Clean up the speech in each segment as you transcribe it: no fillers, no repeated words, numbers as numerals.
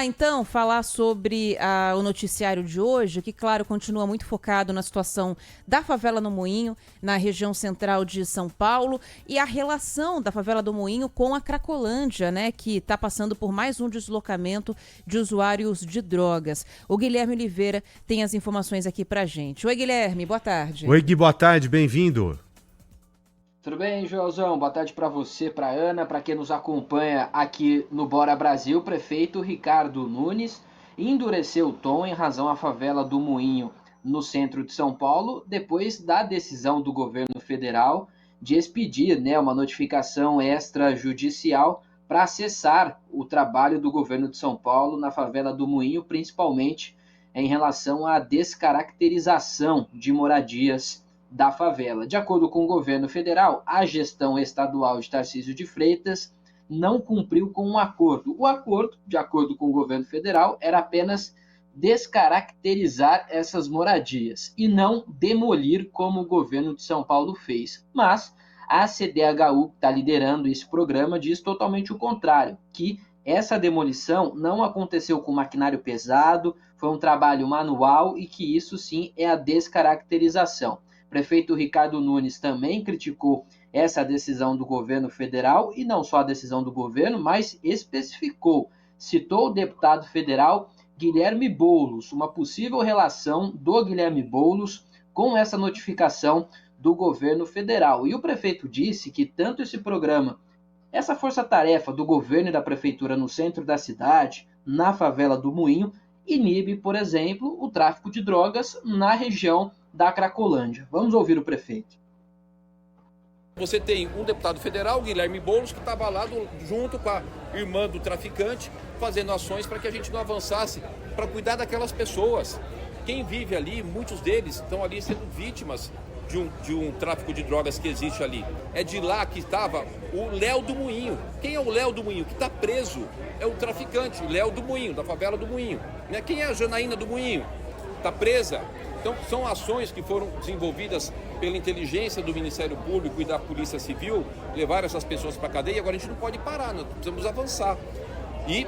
lá então falar sobre o noticiário de hoje, que claro, continua muito focado na situação da favela no Moinho, na região central de São Paulo, e a relação da favela do Moinho com a Cracolândia, né, que está passando por mais um deslocamento de usuários de drogas. O Guilherme Oliveira tem as informações aqui pra gente. Oi, Guilherme, boa tarde. Oi, Gui, boa tarde, bem-vindo. Tudo bem, Joãozão? Boa tarde para você, para Ana, para quem nos acompanha aqui no Bora Brasil. O prefeito Ricardo Nunes endureceu o tom em razão à favela do Moinho, no centro de São Paulo, depois da decisão do governo federal de expedir, uma notificação extrajudicial para cessar o trabalho do governo de São Paulo na favela do Moinho, principalmente em relação à descaracterização de moradias da favela. De acordo com o governo federal, a gestão estadual de Tarcísio de Freitas não cumpriu com um acordo. O acordo, de acordo com o governo federal, era apenas descaracterizar essas moradias e não demolir como o governo de São Paulo fez. Mas a CDHU, que está liderando esse programa, diz totalmente o contrário, que essa demolição não aconteceu com maquinário pesado, foi um trabalho manual e que isso sim é a descaracterização. O prefeito Ricardo Nunes também criticou essa decisão do governo federal, e não só a decisão do governo, mas especificou, citou o deputado federal Guilherme Boulos, uma possível relação do Guilherme Boulos com essa notificação do governo federal. E o prefeito disse que tanto esse programa, essa força-tarefa do governo e da prefeitura no centro da cidade, na favela do Moinho, inibe, por exemplo, o tráfico de drogas na região da Cracolândia. Vamos ouvir o prefeito. Você tem um deputado federal, Guilherme Boulos, que estava lá junto com a irmã do traficante, fazendo ações para que a gente não avançasse, para cuidar daquelas pessoas. Quem vive ali, muitos deles estão ali sendo vítimas de um tráfico de drogas que existe ali. É de lá que estava o Léo do Moinho. Quem é o Léo do Moinho? Que está preso é o traficante, o Léo do Moinho, da favela do Moinho. Quem é a Janaína do Moinho? Está presa. Então, são ações que foram desenvolvidas pela inteligência do Ministério Público e da Polícia Civil, levar essas pessoas para a cadeia, e agora a gente não pode parar, nós precisamos avançar. E,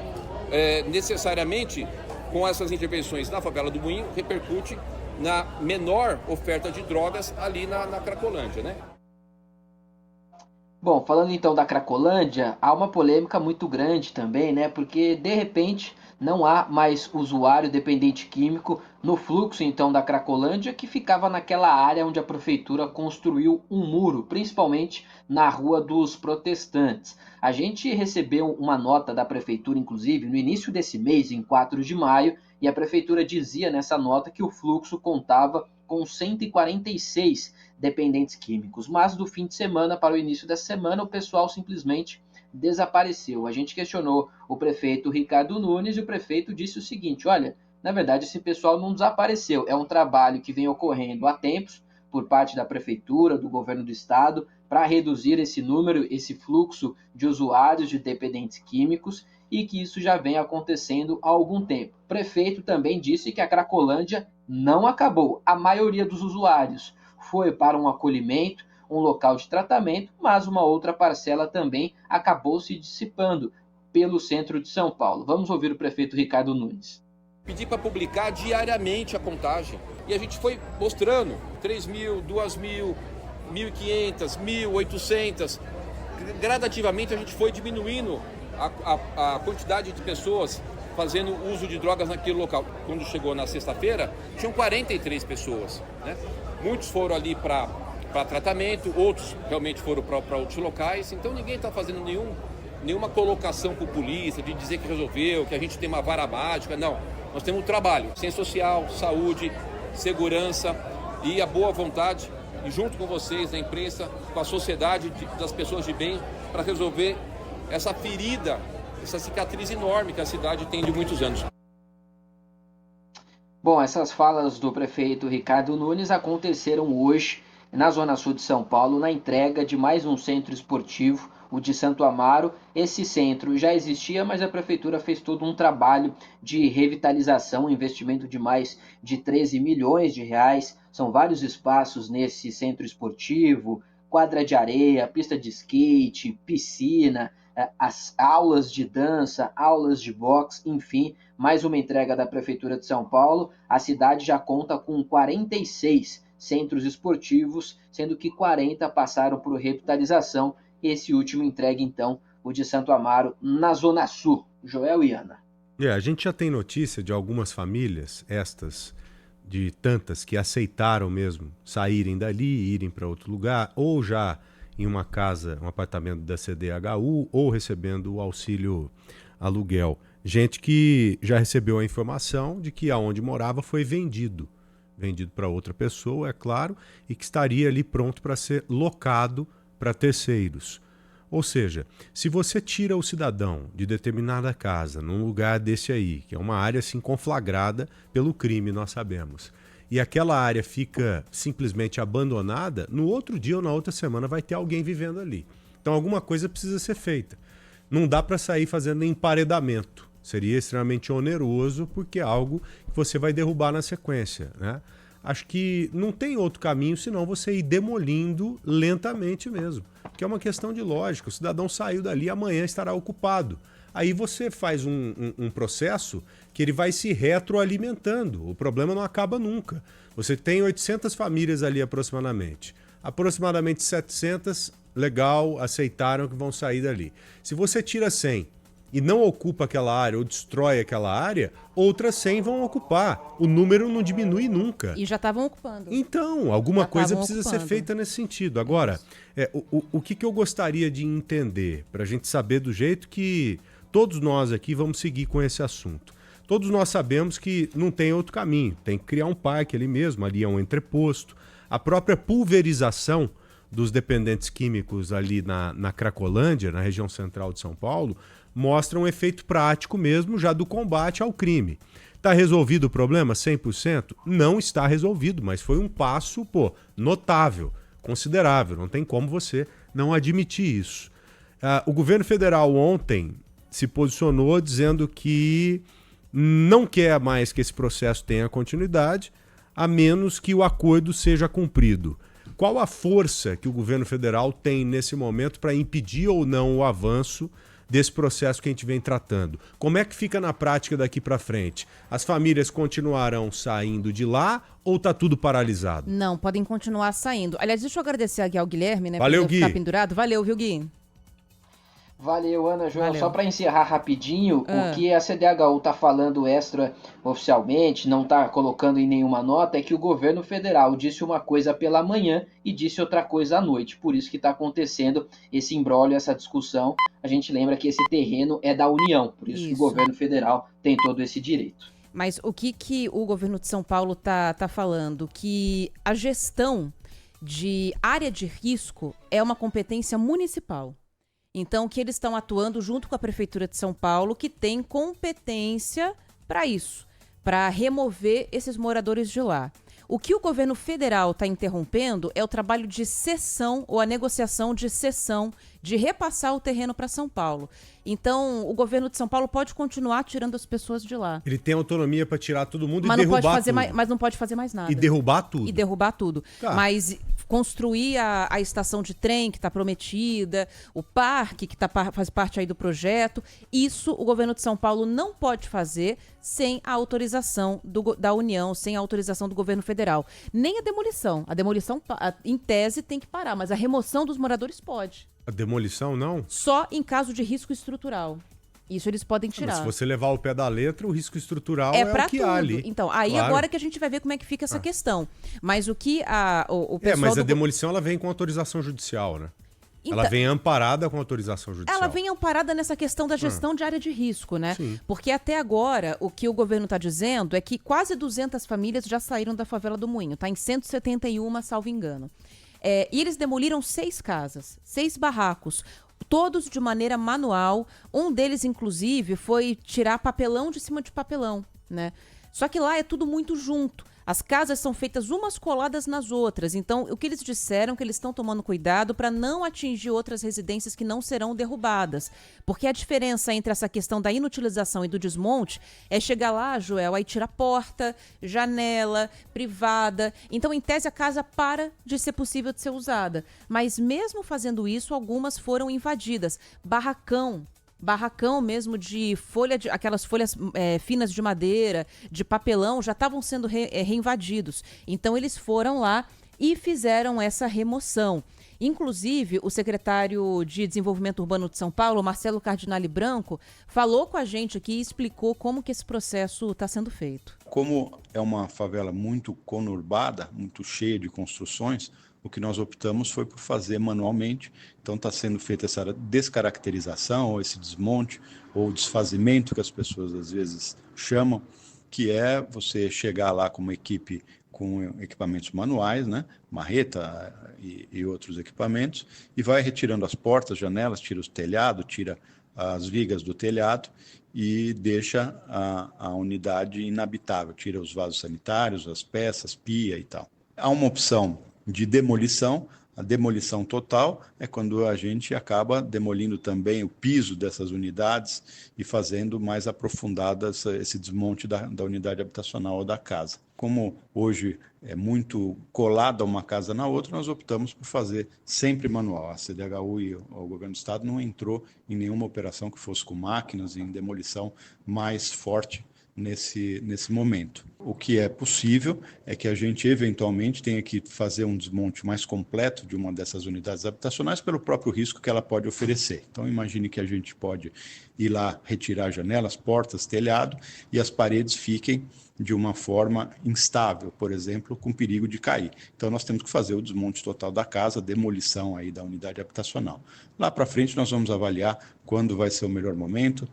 necessariamente, com essas intervenções na favela do Moinho, repercute na menor oferta de drogas ali na Cracolândia, né? Bom, falando então da Cracolândia, há uma polêmica muito grande também, porque, de repente, não há mais usuário dependente químico no fluxo então da Cracolândia, que ficava naquela área onde a prefeitura construiu um muro, principalmente na Rua dos Protestantes. A gente recebeu uma nota da prefeitura, inclusive, no início desse mês, em 4 de maio, e a prefeitura dizia nessa nota que o fluxo contava com 146 dependentes químicos. Mas do fim de semana para o início dessa semana, o pessoal simplesmente desapareceu. A gente questionou o prefeito Ricardo Nunes e o prefeito disse o seguinte: olha, na verdade esse pessoal não desapareceu, é um trabalho que vem ocorrendo há tempos por parte da prefeitura, do governo do estado, para reduzir esse número, esse fluxo de usuários de dependentes químicos, e que isso já vem acontecendo há algum tempo. O prefeito também disse que a Cracolândia não acabou. A maioria dos usuários foi para um acolhimento, um local de tratamento, mas uma outra parcela também acabou se dissipando pelo centro de São Paulo. Vamos ouvir o prefeito Ricardo Nunes. Pedi para publicar diariamente a contagem e a gente foi mostrando 3.000, 2.000, 1.500, 1.800. Gradativamente a gente foi diminuindo a quantidade de pessoas fazendo uso de drogas naquele local. Quando chegou na sexta-feira, tinham 43 pessoas, né? Muitos foram ali para tratamento, outros realmente foram para outros locais. Então ninguém está fazendo nenhuma colocação com a polícia de dizer que resolveu, que a gente tem uma vara mágica. Não, nós temos um trabalho, ciência social, saúde, segurança e a boa vontade, e junto com vocês, da imprensa, com a sociedade, das pessoas de bem, para resolver essa ferida, essa cicatriz enorme que a cidade tem de muitos anos. Bom, essas falas do prefeito Ricardo Nunes aconteceram hoje na Zona Sul de São Paulo, na entrega de mais um centro esportivo, o de Santo Amaro. Esse centro já existia, mas a prefeitura fez todo um trabalho de revitalização, um investimento de mais de 13 milhões de reais. São vários espaços nesse centro esportivo, quadra de areia, pista de skate, piscina, as aulas de dança, aulas de boxe, enfim, mais uma entrega da Prefeitura de São Paulo. A cidade já conta com 46 centros esportivos, sendo que 40 passaram por revitalização. Esse último entregue, então, o de Santo Amaro, na Zona Sul. Joel e Ana. A gente já tem notícia de algumas famílias, estas de tantas, que aceitaram mesmo saírem dali, irem para outro lugar, ou já em uma casa, um apartamento da CDHU, ou recebendo o auxílio aluguel. Gente que já recebeu a informação de que aonde morava foi vendido para outra pessoa, é claro, e que estaria ali pronto para ser locado para terceiros. Ou seja, se você tira o cidadão de determinada casa, num lugar desse aí, que é uma área assim conflagrada pelo crime, nós sabemos, e aquela área fica simplesmente abandonada, no outro dia ou na outra semana vai ter alguém vivendo ali. Então alguma coisa precisa ser feita. Não dá para sair fazendo emparedamento. Seria extremamente oneroso, porque é algo que você vai derrubar na sequência, né? Acho que não tem outro caminho senão você ir demolindo lentamente mesmo. Que é uma questão de lógica. O cidadão saiu dali, amanhã estará ocupado. Aí você faz um processo que ele vai se retroalimentando. O problema não acaba nunca. Você tem 800 famílias ali aproximadamente. Aproximadamente 700, legal, aceitaram que vão sair dali. Se você tira 100 e não ocupa aquela área ou destrói aquela área, outras 100 vão ocupar. O número não diminui nunca. E já estavam ocupando. Então, alguma coisa precisa ser feita nesse sentido. Agora, o que eu gostaria de entender, para a gente saber do jeito que todos nós aqui vamos seguir com esse assunto. Todos nós sabemos que não tem outro caminho. Tem que criar um parque ali mesmo, ali é um entreposto. A própria pulverização dos dependentes químicos ali na Cracolândia, na região central de São Paulo, mostra um efeito prático mesmo já do combate ao crime. Está resolvido o problema 100%? Não está resolvido, mas foi um passo, notável, considerável. Não tem como você não admitir isso. O governo federal ontem se posicionou dizendo que não quer mais que esse processo tenha continuidade, a menos que o acordo seja cumprido. Qual a força que o governo federal tem nesse momento para impedir ou não o avanço desse processo que a gente vem tratando? Como é que fica na prática daqui para frente? As famílias continuarão saindo de lá ou tá tudo paralisado? Não, podem continuar saindo. Aliás, deixa eu agradecer aqui ao Guilherme, né? Valeu, por Gui. ficar pendurado. Valeu, viu, Gui? Valeu, Ana, Joel. Valeu. Só para encerrar rapidinho, o que a CDHU está falando extra oficialmente, não está colocando em nenhuma nota, é que o governo federal disse uma coisa pela manhã e disse outra coisa à noite. Por isso que está acontecendo esse imbróglio, essa discussão. A gente lembra que esse terreno é da União, por isso que o governo federal tem todo esse direito. Mas o que o governo de São Paulo tá falando? Que a gestão de área de risco é uma competência municipal. Então, que eles estão atuando junto com a Prefeitura de São Paulo, que tem competência para isso, para remover esses moradores de lá. O que o governo federal está interrompendo é o trabalho de cessão ou a negociação de cessão, de repassar o terreno para São Paulo. Então, o governo de São Paulo pode continuar tirando as pessoas de lá. Ele tem autonomia para tirar todo mundo mas e derrubar tudo. Mas não pode fazer mais nada. E derrubar tudo. Tá. Mas construir a estação de trem que está prometida, o parque que faz parte aí do projeto, isso o governo de São Paulo não pode fazer sem a autorização da União, sem a autorização do governo federal. Nem a demolição. A demolição, em tese, tem que parar, mas a remoção dos moradores pode. A demolição, não? Só em caso de risco estrutural. Isso eles podem tirar. Mas se você levar o pé da letra, o risco estrutural é o que tudo. há ali. Então, aí claro. Agora que a gente vai ver como é que fica essa questão. Mas o que o pessoal... mas a demolição ela vem com autorização judicial, né? Então, ela vem amparada com autorização judicial. Ela vem amparada nessa questão da gestão de área de risco, né? Sim. Porque até agora, o que o governo está dizendo é que quase 200 famílias já saíram da favela do Moinho. Está em 171, salvo engano. E eles demoliram 6 casas, 6 barracos, todos de maneira manual. Um deles, inclusive, foi tirar papelão de cima de papelão, né? Só que lá é tudo muito junto. As casas são feitas umas coladas nas outras. Então, o que eles disseram é que eles estão tomando cuidado para não atingir outras residências que não serão derrubadas. Porque a diferença entre essa questão da inutilização e do desmonte é chegar lá, Joel, aí tira porta, janela, privada. Então, em tese, a casa para de ser possível de ser usada. Mas mesmo fazendo isso, algumas foram invadidas. Barracão mesmo de folha, aquelas folhas finas de madeira, de papelão, já estavam sendo reinvadidos. Então, eles foram lá e fizeram essa remoção. Inclusive, o secretário de Desenvolvimento Urbano de São Paulo, Marcelo Cardinale Branco, falou com a gente aqui e explicou como que esse processo está sendo feito. Como é uma favela muito conurbada, muito cheia de construções, o que nós optamos foi por fazer manualmente. Então está sendo feita essa descaracterização, ou esse desmonte, ou desfazimento que as pessoas às vezes chamam, que é você chegar lá com uma equipe com equipamentos manuais, né? Marreta e outros equipamentos, e vai retirando as portas, janelas, tira o telhado, tira as vigas do telhado e deixa a unidade inabitável, tira os vasos sanitários, as peças, pia e tal. Há uma opção de demolição. A demolição total é quando a gente acaba demolindo também o piso dessas unidades e fazendo mais aprofundada esse desmonte da unidade habitacional ou da casa. Como hoje é muito colada uma casa na outra, nós optamos por fazer sempre manual. A CDHU e o Governo do Estado não entrou em nenhuma operação que fosse com máquinas em demolição mais forte nesse momento. O que é possível é que a gente eventualmente tenha que fazer um desmonte mais completo de uma dessas unidades habitacionais pelo próprio risco que ela pode oferecer. Então imagine que a gente pode ir lá retirar janelas, portas, telhado e as paredes fiquem de uma forma instável, por exemplo, com perigo de cair. Então nós temos que fazer o desmonte total da casa, demolição aí da unidade habitacional. Lá para frente nós vamos avaliar quando vai ser o melhor momento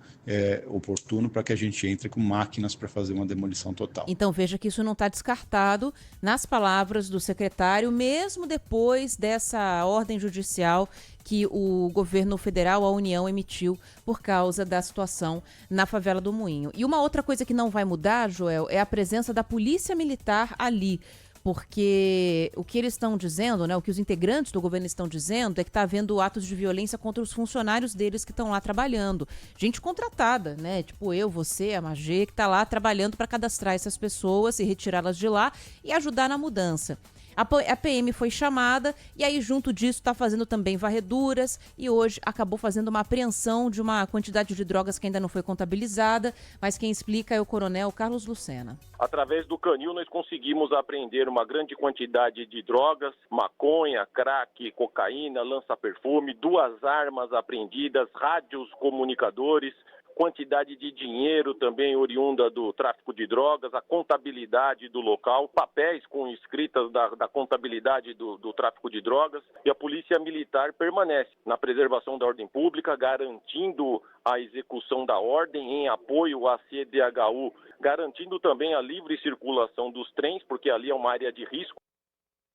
oportuno para que a gente entre com máquinas para fazer uma demolição total. Então veja que isso não está descartado nas palavras do secretário, mesmo depois dessa ordem judicial que o governo federal, a União, emitiu por causa da situação na favela do Moinho. E uma outra coisa que não vai mudar, Joel, é a presença da polícia militar ali. Porque o que eles estão dizendo, né, o que os integrantes do governo estão dizendo é que está havendo atos de violência contra os funcionários deles que estão lá trabalhando. Gente contratada, né? Tipo eu, você, a Magê, que está lá trabalhando para cadastrar essas pessoas e retirá-las de lá e ajudar na mudança. A PM foi chamada e aí junto disso está fazendo também varreduras e hoje acabou fazendo uma apreensão de uma quantidade de drogas que ainda não foi contabilizada, mas quem explica é o coronel Carlos Lucena. Através do canil nós conseguimos apreender uma grande quantidade de drogas, maconha, crack, cocaína, lança-perfume, 2 armas apreendidas, rádios comunicadores, quantidade de dinheiro também oriunda do tráfico de drogas, a contabilidade do local, papéis com escritas da contabilidade do tráfico de drogas, e a Polícia Militar permanece na preservação da ordem pública, garantindo a execução da ordem em apoio à CDHU, garantindo também a livre circulação dos trens, porque ali é uma área de risco.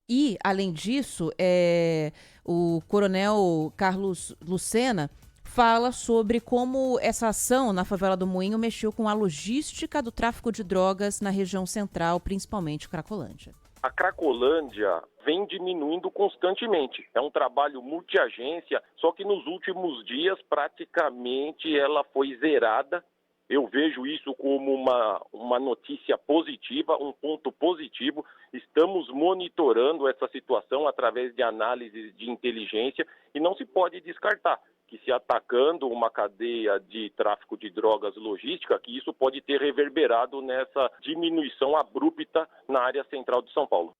E, além disso, o coronel Carlos Lucena fala sobre como essa ação na favela do Moinho mexeu com a logística do tráfico de drogas na região central, principalmente Cracolândia. A Cracolândia vem diminuindo constantemente. É um trabalho multiagência, só que nos últimos dias praticamente ela foi zerada. Eu vejo isso como uma notícia positiva, um ponto positivo. Estamos monitorando essa situação através de análises de inteligência e não se pode descartar que se atacando uma cadeia de tráfico de drogas logística, que isso pode ter reverberado nessa diminuição abrupta na área central de São Paulo.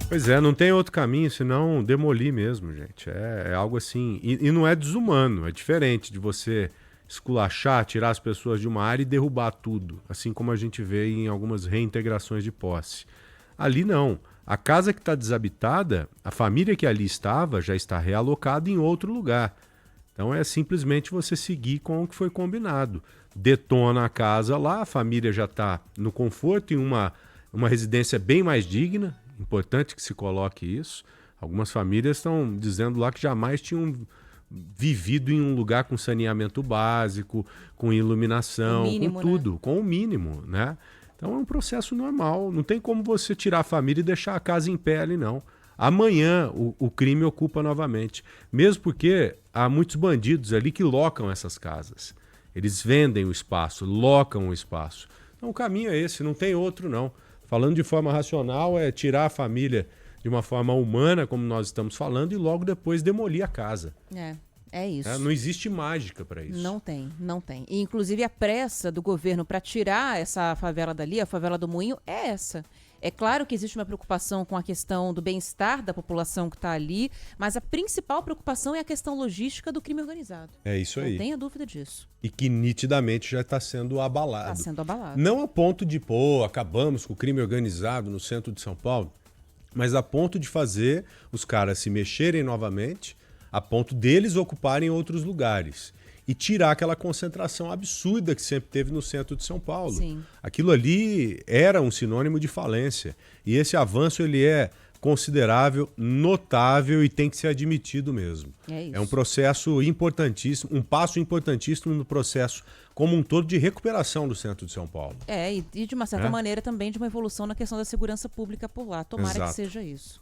Pois é, não tem outro caminho senão demolir mesmo, gente. É algo assim, e não é desumano, é diferente de você esculachar, tirar as pessoas de uma área e derrubar tudo, assim como a gente vê em algumas reintegrações de posse. Ali não. A casa que está desabitada, a família que ali estava já está realocada em outro lugar. Então é simplesmente você seguir com o que foi combinado. Detona a casa lá, a família já está no conforto em uma residência bem mais digna. Importante que se coloque isso. Algumas famílias estão dizendo lá que jamais tinham vivido em um lugar com saneamento básico, com iluminação, mínimo, com tudo, né? Com o mínimo, né? Então é um processo normal, não tem como você tirar a família e deixar a casa em pé ali, não. Amanhã o crime ocupa novamente, mesmo porque há muitos bandidos ali que locam essas casas. Eles vendem o espaço, locam o espaço. Então o caminho é esse, não tem outro não. Falando de forma racional, é tirar a família de uma forma humana, como nós estamos falando, e logo depois demolir a casa. É isso. Não existe mágica para isso. Não tem, não tem. E, inclusive, a pressa do governo para tirar essa favela dali, a favela do Moinho, é essa. É claro que existe uma preocupação com a questão do bem-estar da população que está ali, mas a principal preocupação é a questão logística do crime organizado. É isso aí. Não tenha dúvida disso. E que nitidamente já está sendo abalado. Está sendo abalado. Não a ponto de, acabamos com o crime organizado no centro de São Paulo, mas a ponto de fazer os caras se mexerem novamente, a ponto deles ocuparem outros lugares e tirar aquela concentração absurda que sempre teve no centro de São Paulo. Sim. Aquilo ali era um sinônimo de falência. E esse avanço ele é considerável, notável e tem que ser admitido mesmo. É isso. É um processo importantíssimo, um passo importantíssimo no processo como um todo de recuperação do centro de São Paulo. E de uma certa maneira também de uma evolução na questão da segurança pública por lá. Tomara Exato. que seja isso.